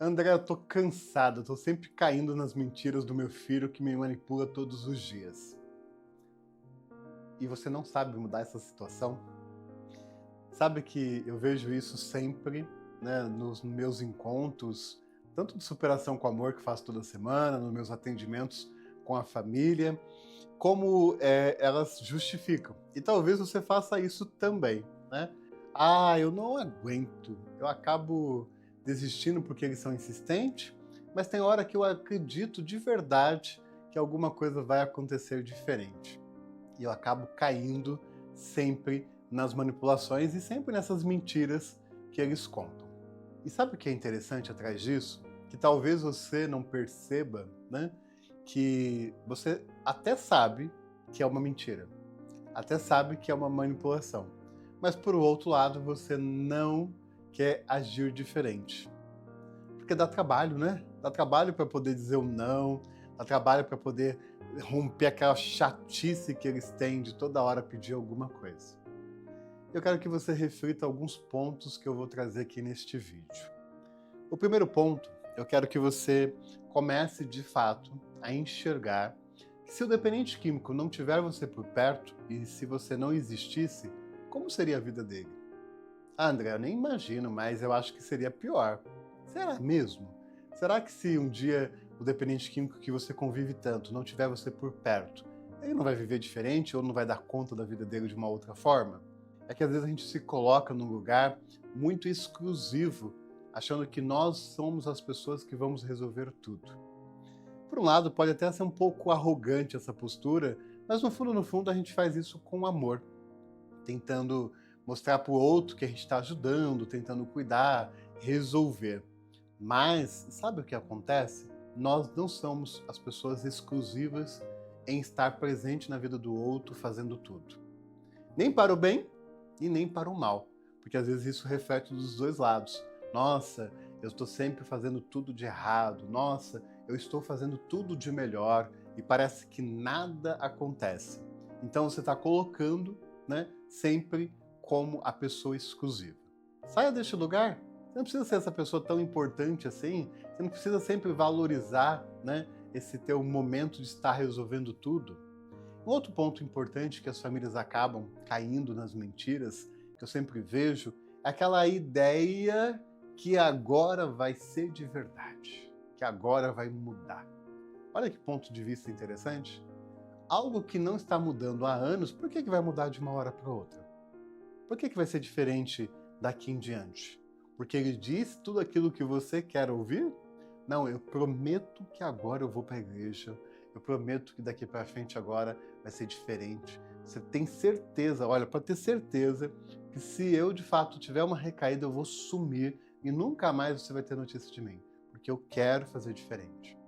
André, eu tô cansado, eu tô sempre caindo nas mentiras do meu filho que me manipula todos os dias. E você não sabe mudar essa situação? Sabe que eu vejo isso sempre, né, nos meus encontros, tanto de superação com amor que faço toda semana, nos meus atendimentos com a família, como elas justificam. E talvez você faça isso também, né? Ah, eu não aguento, eu acabo desistindo porque eles são insistentes, mas tem hora que eu acredito de verdade que alguma coisa vai acontecer diferente. E eu acabo caindo sempre nas manipulações e sempre nessas mentiras que eles contam. E sabe o que é interessante atrás disso? Que talvez você não perceba, né? Que você até sabe que é uma mentira, até sabe que é uma manipulação, mas por outro lado você não quer agir diferente. Porque dá trabalho, né? Dá trabalho para poder dizer um não, dá trabalho para poder romper aquela chatice que eles têm de toda hora pedir alguma coisa. Eu quero que você reflita alguns pontos que eu vou trazer aqui neste vídeo. O primeiro ponto, eu quero que você comece de fato a enxergar que se o dependente químico não tiver você por perto e se você não existisse, como seria a vida dele? Ah, André, eu nem imagino, mas eu acho que seria pior. Será mesmo? Será que se um dia o dependente químico que você convive tanto não tiver você por perto, ele não vai viver diferente ou não vai dar conta da vida dele de uma outra forma? É que às vezes a gente se coloca num lugar muito exclusivo, achando que nós somos as pessoas que vamos resolver tudo. Por um lado, pode até ser um pouco arrogante essa postura, mas no fundo, a gente faz isso com amor, tentando mostrar para o outro que a gente está ajudando, tentando cuidar, resolver. Mas sabe o que acontece? Nós não somos as pessoas exclusivas em estar presente na vida do outro fazendo tudo. Nem para o bem e nem para o mal, porque às vezes isso reflete dos dois lados. Nossa, eu estou sempre fazendo tudo de errado. Nossa, eu estou fazendo tudo de melhor e parece que nada acontece. Então você está colocando, né, sempre como a pessoa exclusiva. Saia deste lugar. Você não precisa ser essa pessoa tão importante assim. Você não precisa sempre valorizar, né, esse teu momento de estar resolvendo tudo. Um outro ponto importante que as famílias acabam caindo nas mentiras, que eu sempre vejo, é aquela ideia que agora vai ser de verdade, que agora vai mudar. Olha que ponto de vista interessante. Algo que não está mudando há anos, por que vai mudar de uma hora para outra? Por que vai ser diferente daqui em diante? Porque ele diz tudo aquilo que você quer ouvir? Não, eu prometo que agora eu vou para a igreja. Eu prometo que daqui para frente agora vai ser diferente. Você tem certeza, olha, pode ter certeza que se eu de fato tiver uma recaída, eu vou sumir e nunca mais você vai ter notícia de mim, porque eu quero fazer diferente.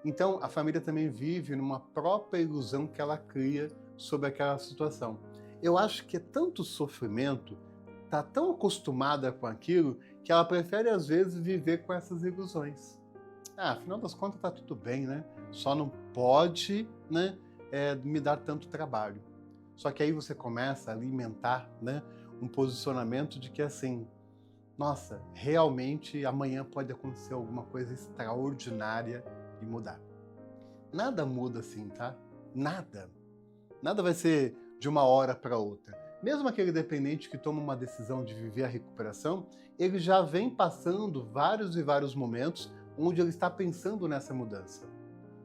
Então, a família também vive numa própria ilusão que ela cria sobre aquela situação. Eu acho que é tanto sofrimento, tá tão acostumada com aquilo, que ela prefere às vezes viver com essas ilusões. Ah, afinal das contas tá tudo bem, né? Só não pode, né, me dar tanto trabalho. Só que aí você começa a alimentar, né, um posicionamento de que assim, nossa, realmente amanhã pode acontecer alguma coisa extraordinária e mudar. Nada muda assim, tá? Nada. Nada vai ser de uma hora para outra. Mesmo aquele dependente que toma uma decisão de viver a recuperação, ele já vem passando vários e vários momentos onde ele está pensando nessa mudança.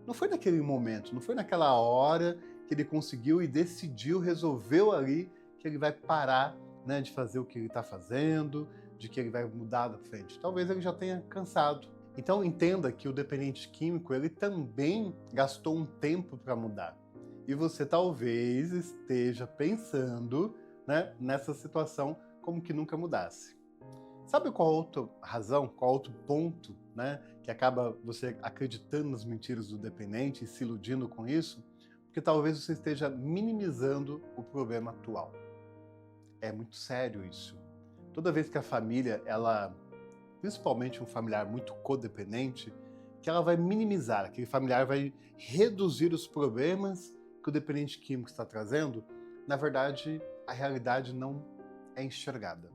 Não foi naquele momento, não foi naquela hora que ele conseguiu e decidiu, resolveu ali que ele vai parar, né, de fazer o que ele está fazendo, de que ele vai mudar da frente. Talvez ele já tenha cansado. Então entenda que o dependente químico ele também gastou um tempo para mudar. E você talvez esteja pensando, né, nessa situação como que nunca mudasse. Sabe qual outra razão, qual outro ponto, né, que acaba você acreditando nas mentiras do dependente e se iludindo com isso? Porque talvez você esteja minimizando o problema atual. É muito sério isso. Toda vez que a família, ela, principalmente um familiar muito codependente, que ela vai minimizar, aquele familiar vai reduzir os problemas que o dependente químico está trazendo, na verdade, a realidade não é enxergada.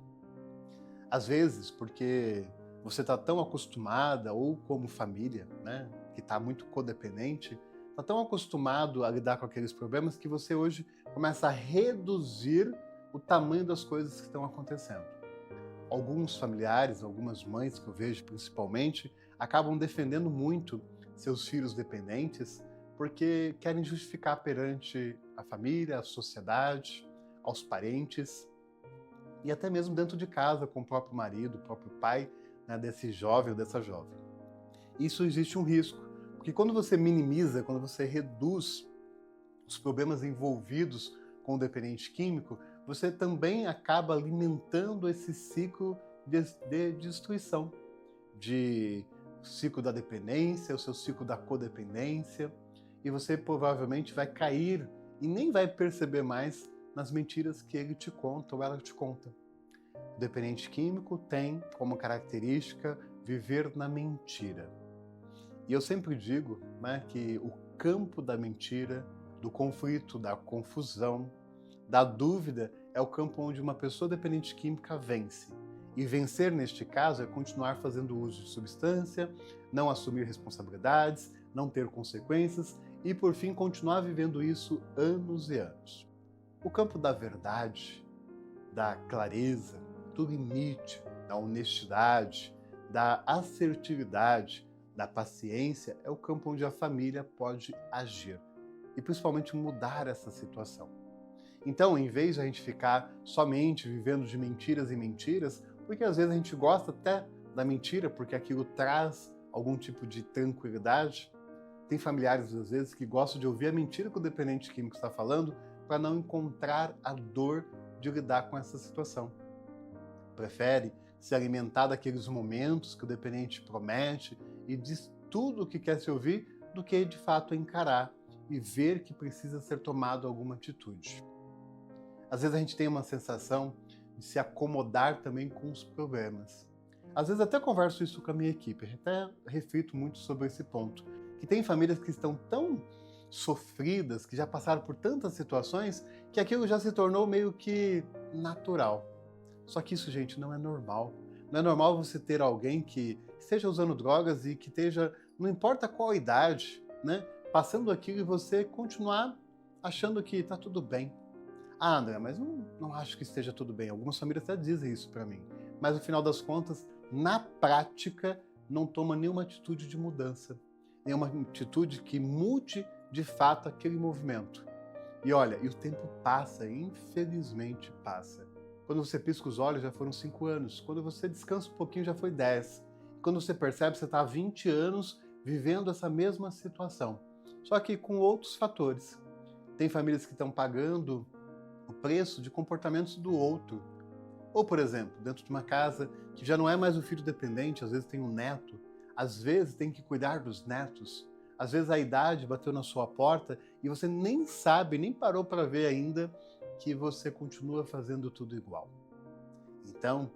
Às vezes, porque Você está tão acostumada, ou como família, né, que está muito codependente, está tão acostumado a lidar com aqueles problemas que você hoje começa a reduzir o tamanho das coisas que estão acontecendo. Alguns familiares, algumas mães que eu vejo principalmente, acabam defendendo muito seus filhos dependentes porque querem justificar perante a família, a sociedade, aos parentes e até mesmo dentro de casa com o próprio marido, o próprio pai, né, desse jovem ou dessa jovem. Isso existe um risco, porque quando você minimiza, quando você reduz os problemas envolvidos com o dependente químico, você também acaba alimentando esse ciclo de destruição, de ciclo da dependência, o seu ciclo da codependência, e você provavelmente vai cair e nem vai perceber mais nas mentiras que ele te conta ou ela te conta. O dependente químico tem como característica viver na mentira. E eu sempre digo, né, que o campo da mentira, do conflito, da confusão, da dúvida é o campo onde uma pessoa dependente química vence. E vencer, neste caso, é continuar fazendo uso de substância, não assumir responsabilidades, não ter consequências e, por fim, continuar vivendo isso anos e anos. O campo da verdade, da clareza, do limite, da honestidade, da assertividade, da paciência é o campo onde a família pode agir e principalmente mudar essa situação. Então, em vez de a gente ficar somente vivendo de mentiras e mentiras, porque às vezes a gente gosta até da mentira porque aquilo traz algum tipo de tranquilidade, tem familiares às vezes que gostam de ouvir a mentira que o dependente químico está falando para não encontrar a dor de lidar com essa situação. Prefere se alimentar daqueles momentos que o dependente promete e diz tudo o que quer se ouvir do que de fato encarar e ver que precisa ser tomado alguma atitude. Às vezes a gente tem uma sensação de se acomodar também com os problemas. Às vezes até converso isso com a minha equipe, até reflito muito sobre esse ponto, que tem famílias que estão tão sofridas, que já passaram por tantas situações, que aquilo já se tornou meio que natural. Só que isso, gente, não é normal. Não é normal você ter alguém que esteja usando drogas e que esteja, não importa qual a idade, né, passando aquilo e você continuar achando que está tudo bem. Ah, André, mas não acho que esteja tudo bem. Algumas famílias até dizem isso para mim. Mas no final das contas, na prática, não toma nenhuma atitude de mudança. Nenhuma atitude que mude de fato aquele movimento. E olha, e o tempo passa, infelizmente passa. Quando você pisca os olhos, já foram 5 anos. Quando você descansa um pouquinho, já foi 10. Quando você percebe, você está há 20 anos vivendo essa mesma situação. Só que com outros fatores. Tem famílias que estão pagando o preço de comportamentos do outro. Ou, por exemplo, dentro de uma casa que já não é mais o filho dependente, às vezes tem um neto, às vezes tem que cuidar dos netos, às vezes a idade bateu na sua porta e você nem sabe, nem parou para ver ainda que você continua fazendo tudo igual. Então,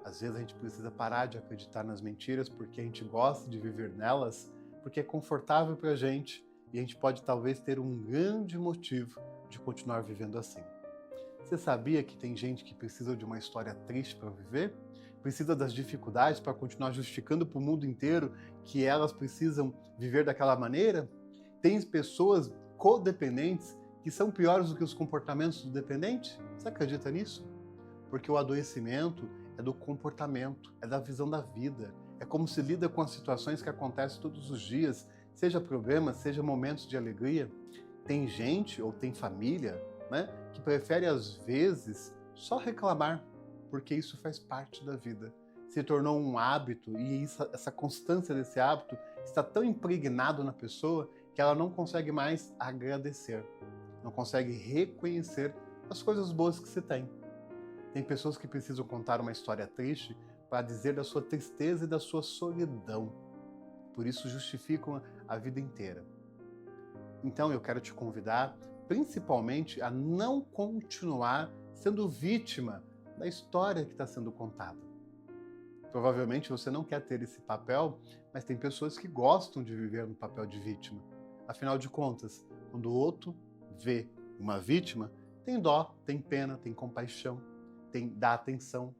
às vezes a gente precisa parar de acreditar nas mentiras porque a gente gosta de viver nelas, porque é confortável para a gente e a gente pode talvez ter um grande motivo de continuar vivendo assim. Você sabia que tem gente que precisa de uma história triste para viver? Precisa das dificuldades para continuar justificando para o mundo inteiro que elas precisam viver daquela maneira? Tem pessoas codependentes que são piores do que os comportamentos do dependente? Você acredita nisso? Porque o adoecimento é do comportamento, é da visão da vida, é como se lida com as situações que acontecem todos os dias, seja problemas, seja momentos de alegria. Tem gente ou tem família, né, que prefere às vezes só reclamar, porque isso faz parte da vida. Se tornou um hábito e essa constância desse hábito está tão impregnado na pessoa que ela não consegue mais agradecer, não consegue reconhecer as coisas boas que se tem. Tem pessoas que precisam contar uma história triste para dizer da sua tristeza e da sua solidão. Por isso justificam a vida inteira. Então eu quero te convidar principalmente a não continuar sendo vítima da história que está sendo contada. Provavelmente você não quer ter esse papel, mas tem pessoas que gostam de viver no papel de vítima. Afinal de contas, quando o outro vê uma vítima, tem dó, tem pena, tem compaixão, dá atenção.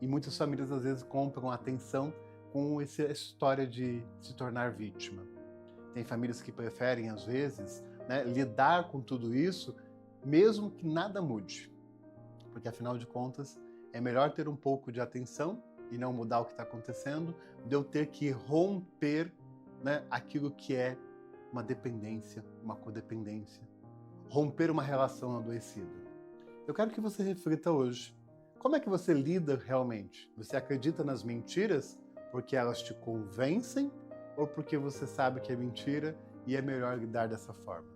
E muitas famílias às vezes compram atenção com essa história de se tornar vítima. Tem famílias que preferem, às vezes, né, lidar com tudo isso, mesmo que nada mude. Porque, afinal de contas, é melhor ter um pouco de atenção e não mudar o que está acontecendo, de eu ter que romper, né, aquilo que é uma dependência, uma codependência. Romper uma relação adoecida. Eu quero que você reflita hoje. Como é que você lida realmente? Você acredita nas mentiras porque elas te convencem ou porque você sabe que é mentira e é melhor lidar dessa forma?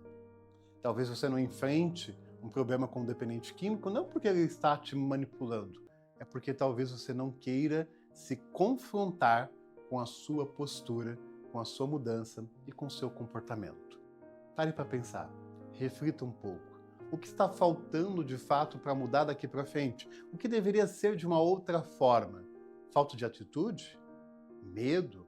Talvez você não enfrente um problema com o dependente químico não porque ele está te manipulando, é porque talvez você não queira se confrontar com a sua postura, com a sua mudança e com o seu comportamento. Pare para pensar, reflita um pouco. O que está faltando de fato para mudar daqui para frente? O que deveria ser de uma outra forma? Falta de atitude? Medo?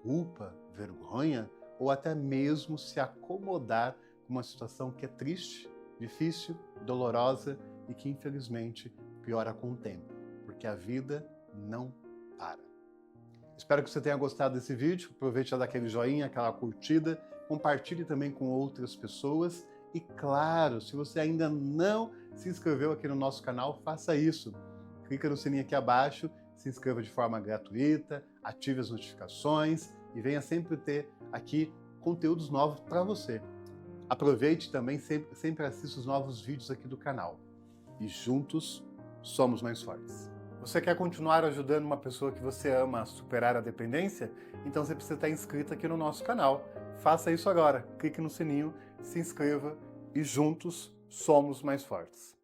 Culpa? Vergonha? Ou até mesmo se acomodar com uma situação que é triste, difícil, dolorosa e que infelizmente piora com o tempo, porque a vida não para. Espero que você tenha gostado desse vídeo. Aproveite a dar aquele joinha, aquela curtida, compartilhe também com outras pessoas. E claro, se você ainda não se inscreveu aqui no nosso canal, faça isso. Clica no sininho aqui abaixo, se inscreva de forma gratuita, ative as notificações e venha sempre ter aqui conteúdos novos para você. Aproveite também, sempre assista os novos vídeos aqui do canal. E juntos somos mais fortes. Você quer continuar ajudando uma pessoa que você ama a superar a dependência? Então você precisa estar inscrito aqui no nosso canal. Faça isso agora. Clique no sininho, se inscreva e juntos somos mais fortes.